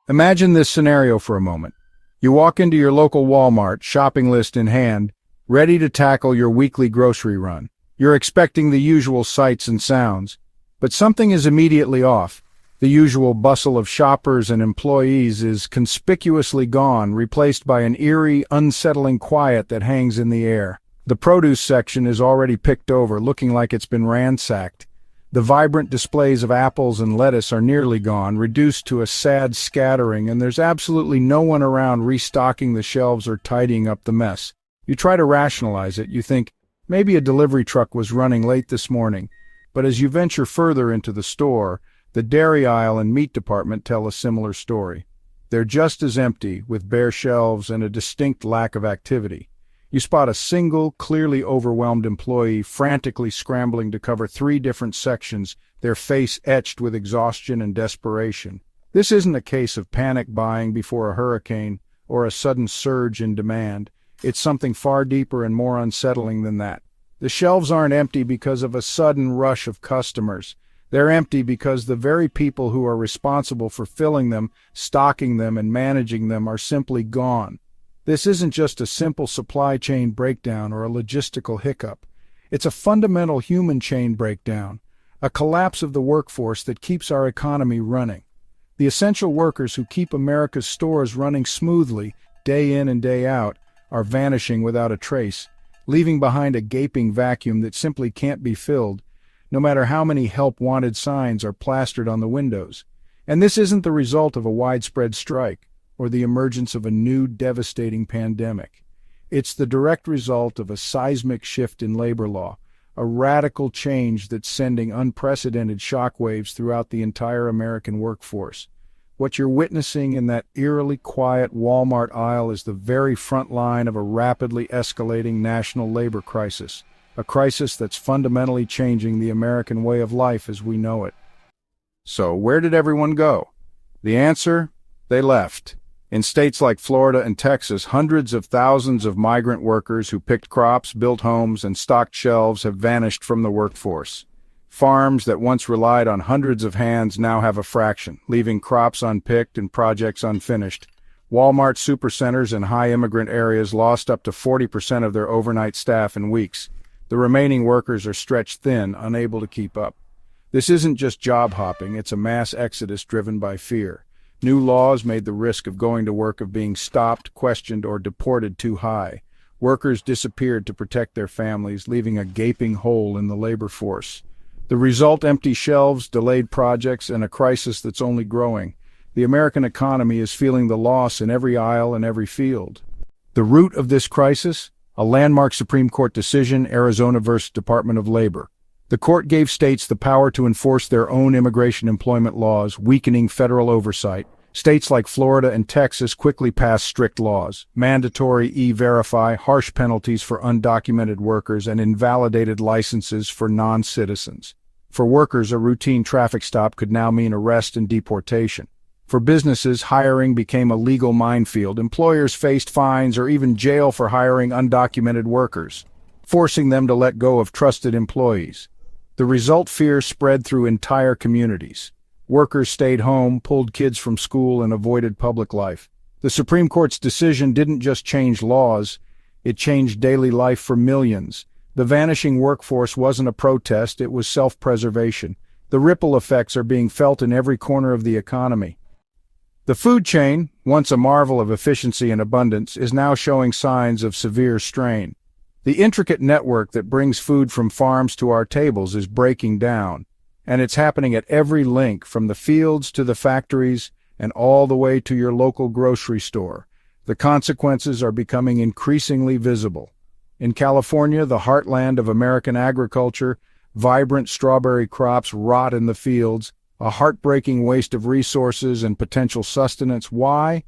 Imagine this scenario for a moment. You walk into your local Walmart, shopping list in hand, ready to tackle your weekly grocery run. You're expecting the usual sights and sounds, but something is immediately off. The usual bustle of shoppers and employees is conspicuously gone, replaced by an eerie, unsettling quiet that hangs in the air. The produce section is already picked over, looking like it's been ransacked. The vibrant displays of apples and lettuce are nearly gone, reduced to a sad scattering, and there's absolutely no one around restocking the shelves or tidying up the mess. You try to rationalize it. You think, maybe a delivery truck was running late this morning. But as you venture further into the store, the dairy aisle and meat department tell a similar story. They're just as empty, with bare shelves and a distinct lack of activity. You spot a single, clearly overwhelmed employee frantically scrambling to cover 3 different sections, their face etched with exhaustion and desperation. This isn't a case of panic buying before a hurricane or a sudden surge in demand. It's something far deeper and more unsettling than that. The shelves aren't empty because of a sudden rush of customers. They're empty because the very people who are responsible for filling them, stocking them, and managing them are simply gone. This isn't just a simple supply chain breakdown or a logistical hiccup. It's a fundamental human chain breakdown, a collapse of the workforce that keeps our economy running. The essential workers who keep America's stores running smoothly, day in and day out, are vanishing without a trace, leaving behind a gaping vacuum that simply can't be filled, no matter how many help-wanted signs are plastered on the windows. And this isn't the result of a widespread strike or the emergence of a new devastating pandemic. It's the direct result of a seismic shift in labor law, a radical change that's sending unprecedented shockwaves throughout the entire American workforce. What you're witnessing in that eerily quiet Walmart aisle is the very front line of a rapidly escalating national labor crisis, a crisis that's fundamentally changing the American way of life as we know it. So, where did everyone go? The answer? They left. In states like Florida and Texas, hundreds of thousands of migrant workers who picked crops, built homes, and stocked shelves have vanished from the workforce. Farms that once relied on hundreds of hands now have a fraction, leaving crops unpicked and projects unfinished. Walmart supercenters in high immigrant areas lost up to 40% of their overnight staff in weeks. The remaining workers are stretched thin, unable to keep up. This isn't just job hopping, it's a mass exodus driven by fear. New laws made the risk of going to work of being stopped, questioned, or deported too high. Workers disappeared to protect their families, leaving a gaping hole in the labor force. The result: empty shelves, delayed projects, and a crisis that's only growing. The American economy is feeling the loss in every aisle and every field. The root of this crisis? A landmark Supreme Court decision, Arizona versus Department of Labor. The court gave states the power to enforce their own immigration employment laws, weakening federal oversight. States like Florida and Texas quickly passed strict laws, mandatory E-Verify, harsh penalties for undocumented workers, and invalidated licenses for non-citizens. For workers, a routine traffic stop could now mean arrest and deportation. For businesses, hiring became a legal minefield. Employers faced fines or even jail for hiring undocumented workers, forcing them to let go of trusted employees. The result: fear spread through entire communities. Workers stayed home, pulled kids from school, and avoided public life. The Supreme Court's decision didn't just change laws, it changed daily life for millions. The vanishing workforce wasn't a protest, it was self-preservation. The ripple effects are being felt in every corner of the economy. The food chain, once a marvel of efficiency and abundance, is now showing signs of severe strain. The intricate network that brings food from farms to our tables is breaking down. And it's happening at every link, from the fields to the factories and all the way to your local grocery store. The consequences are becoming increasingly visible. In California, the heartland of American agriculture, vibrant strawberry crops rot in the fields, a heartbreaking waste of resources and potential sustenance. Why?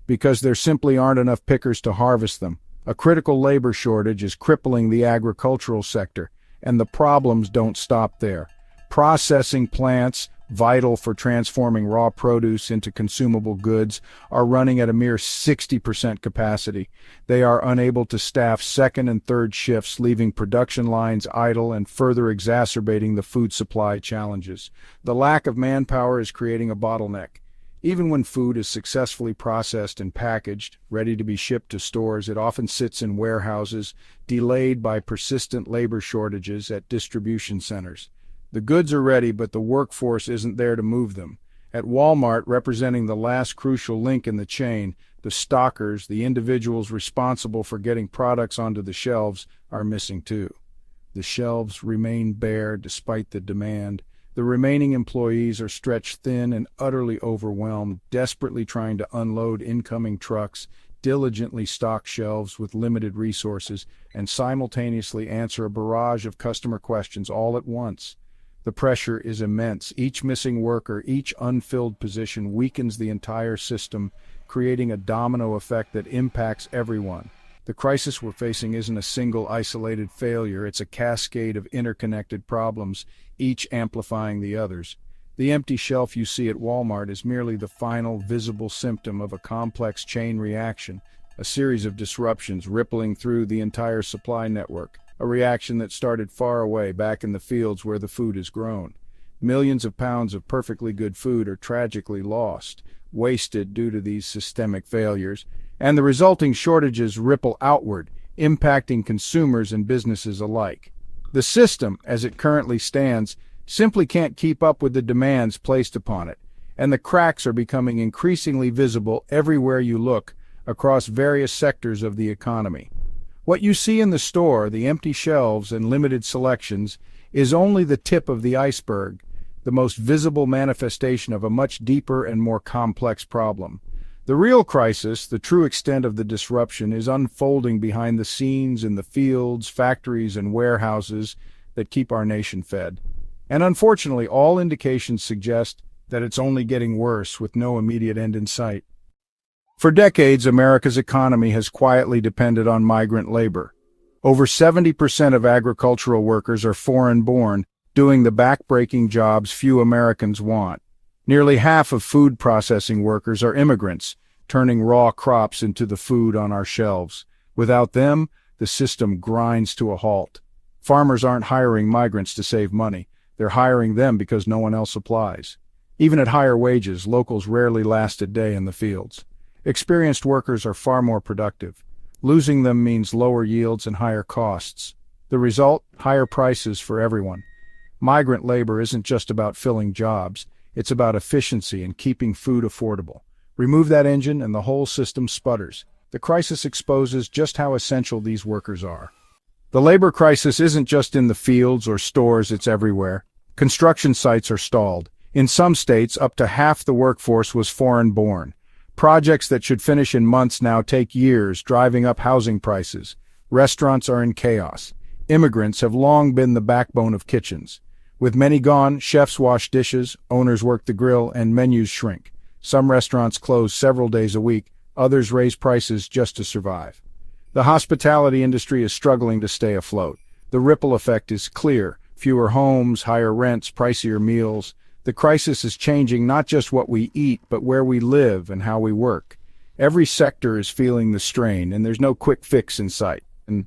Because there simply aren't enough pickers to harvest them. A critical labor shortage is crippling the agricultural sector, and the problems don't stop there. Processing plants, vital for transforming raw produce into consumable goods, are running at a mere 60% capacity. They are unable to staff second and third shifts, leaving production lines idle and further exacerbating the food supply challenges. The lack of manpower is creating a bottleneck. Even when food is successfully processed and packaged, ready to be shipped to stores, it often sits in warehouses, delayed by persistent labor shortages at distribution centers. The goods are ready, but the workforce isn't there to move them. At Walmart, representing the last crucial link in the chain, the stockers, the individuals responsible for getting products onto the shelves, are missing too. The shelves remain bare despite the demand. The remaining employees are stretched thin and utterly overwhelmed, desperately trying to unload incoming trucks, diligently stock shelves with limited resources, and simultaneously answer a barrage of customer questions all at once. The pressure is immense. Each missing worker, each unfilled position weakens the entire system, creating a domino effect that impacts everyone. The crisis we're facing isn't a single isolated failure, it's a cascade of interconnected problems, each amplifying the others. The empty shelf you see at Walmart is merely the final visible symptom of a complex chain reaction, a series of disruptions rippling through the entire supply network, a reaction that started far away back in the fields where the food is grown. Millions of pounds of perfectly good food are tragically lost, wasted due to these systemic failures, and the resulting shortages ripple outward, impacting consumers and businesses alike. The system, as it currently stands, simply can't keep up with the demands placed upon it, and the cracks are becoming increasingly visible everywhere you look across various sectors of the economy. What you see in the store, the empty shelves and limited selections, is only the tip of the iceberg, the most visible manifestation of a much deeper and more complex problem. The real crisis, the true extent of the disruption, is unfolding behind the scenes in the fields, factories, and warehouses that keep our nation fed. And unfortunately, all indications suggest that it's only getting worse with no immediate end in sight. For decades, America's economy has quietly depended on migrant labor. Over 70% of agricultural workers are foreign-born, doing the back-breaking jobs few Americans want. Nearly half of food processing workers are immigrants, turning raw crops into the food on our shelves. Without them, the system grinds to a halt. Farmers aren't hiring migrants to save money. They're hiring them because no one else applies. Even at higher wages, locals rarely last a day in the fields. Experienced workers are far more productive. Losing them means lower yields and higher costs. The result? Higher prices for everyone. Migrant labor isn't just about filling jobs. It's about efficiency and keeping food affordable. Remove that engine and the whole system sputters. The crisis exposes just how essential these workers are. The labor crisis isn't just in the fields or stores, it's everywhere. Construction sites are stalled. In some states, up to half the workforce was foreign-born. Projects that should finish in months now take years, driving up housing prices. Restaurants are in chaos. Immigrants have long been the backbone of kitchens. With many gone, chefs wash dishes, owners work the grill, and menus shrink. Some restaurants close several days a week, others raise prices just to survive. The hospitality industry is struggling to stay afloat. The ripple effect is clear. Fewer homes, higher rents, pricier meals. The crisis is changing not just what we eat, but where we live and how we work. Every sector is feeling the strain, and there's no quick fix in sight. And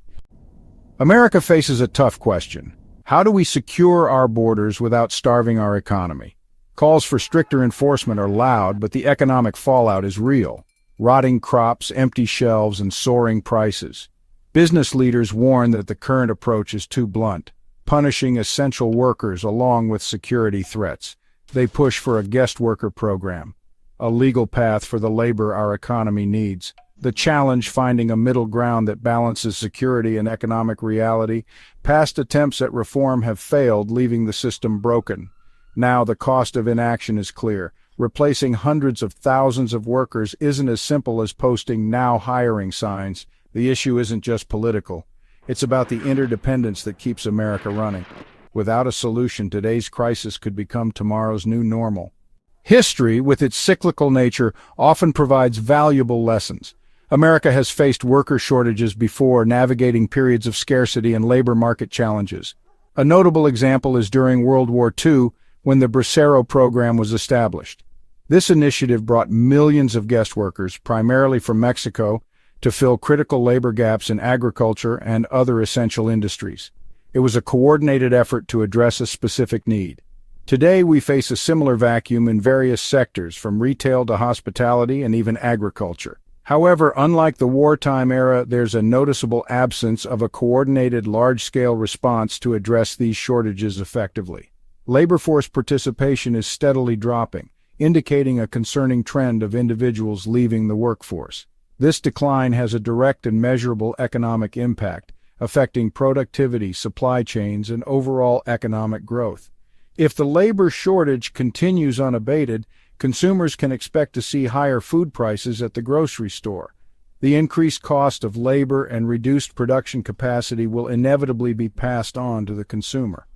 America faces a tough question. How do we secure our borders without starving our economy? Calls for stricter enforcement are loud, but the economic fallout is real. Rotting crops, empty shelves, and soaring prices. Business leaders warn that the current approach is too blunt, punishing essential workers along with security threats. They push for a guest worker program, a legal path for the labor our economy needs. The challenge, finding a middle ground that balances security and economic reality. Past attempts at reform have failed, leaving the system broken. Now the cost of inaction is clear. Replacing hundreds of thousands of workers isn't as simple as posting "now hiring" signs. The issue isn't just political. It's about the interdependence that keeps America running. Without a solution, today's crisis could become tomorrow's new normal. History, with its cyclical nature, often provides valuable lessons. America has faced worker shortages before, navigating periods of scarcity and labor market challenges. A notable example is during World War II, when the Bracero program was established. This initiative brought millions of guest workers, primarily from Mexico, to fill critical labor gaps in agriculture and other essential industries. It was a coordinated effort to address a specific need. Today we face a similar vacuum in various sectors, from retail to hospitality and even agriculture. However, unlike the wartime era, there's a noticeable absence of a coordinated large-scale response to address these shortages effectively. Labor force participation is steadily dropping, indicating a concerning trend of individuals leaving the workforce. This decline has a direct and measurable economic impact, affecting productivity, supply chains, and overall economic growth. If the labor shortage continues unabated, consumers can expect to see higher food prices at the grocery store. The increased cost of labor and reduced production capacity will inevitably be passed on to the consumer.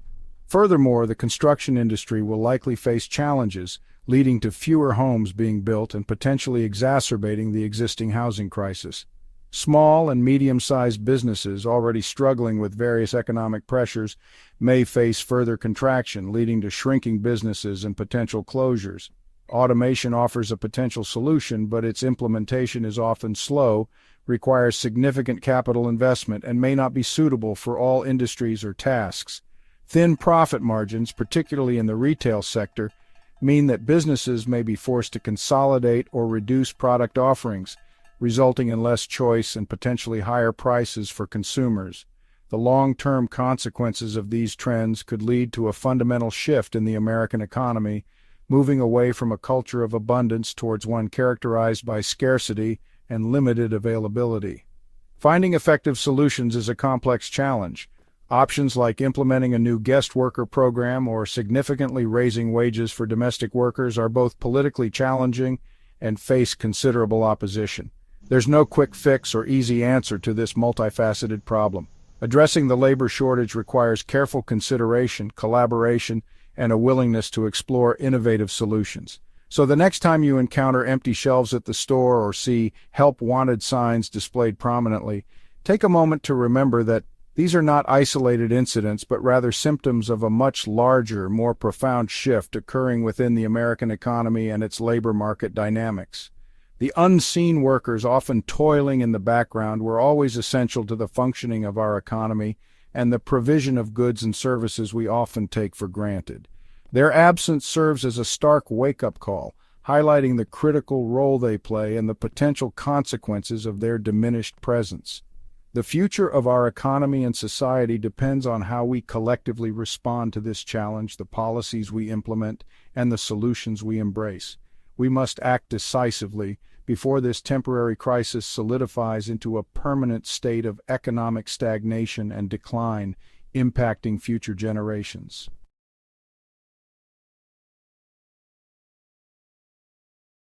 Furthermore, the construction industry will likely face challenges, leading to fewer homes being built and potentially exacerbating the existing housing crisis. Small and medium-sized businesses already struggling with various economic pressures may face further contraction, leading to shrinking businesses and potential closures. Automation offers a potential solution, but its implementation is often slow, requires significant capital investment, and may not be suitable for all industries or tasks. Thin profit margins, particularly in the retail sector, mean that businesses may be forced to consolidate or reduce product offerings, resulting in less choice and potentially higher prices for consumers. The long-term consequences of these trends could lead to a fundamental shift in the American economy, moving away from a culture of abundance towards one characterized by scarcity and limited availability. Finding effective solutions is a complex challenge. Options like implementing a new guest worker program or significantly raising wages for domestic workers are both politically challenging and face considerable opposition. There's no quick fix or easy answer to this multifaceted problem. Addressing the labor shortage requires careful consideration, collaboration, and a willingness to explore innovative solutions. So the next time you encounter empty shelves at the store or see "Help Wanted" signs displayed prominently, take a moment to remember that these are not isolated incidents, but rather symptoms of a much larger, more profound shift occurring within the American economy and its labor market dynamics. The unseen workers often toiling in the background were always essential to the functioning of our economy and the provision of goods and services we often take for granted. Their absence serves as a stark wake-up call, highlighting the critical role they play and the potential consequences of their diminished presence. The future of our economy and society depends on how we collectively respond to this challenge, the policies we implement, and the solutions we embrace. We must act decisively before this temporary crisis solidifies into a permanent state of economic stagnation and decline, impacting future generations.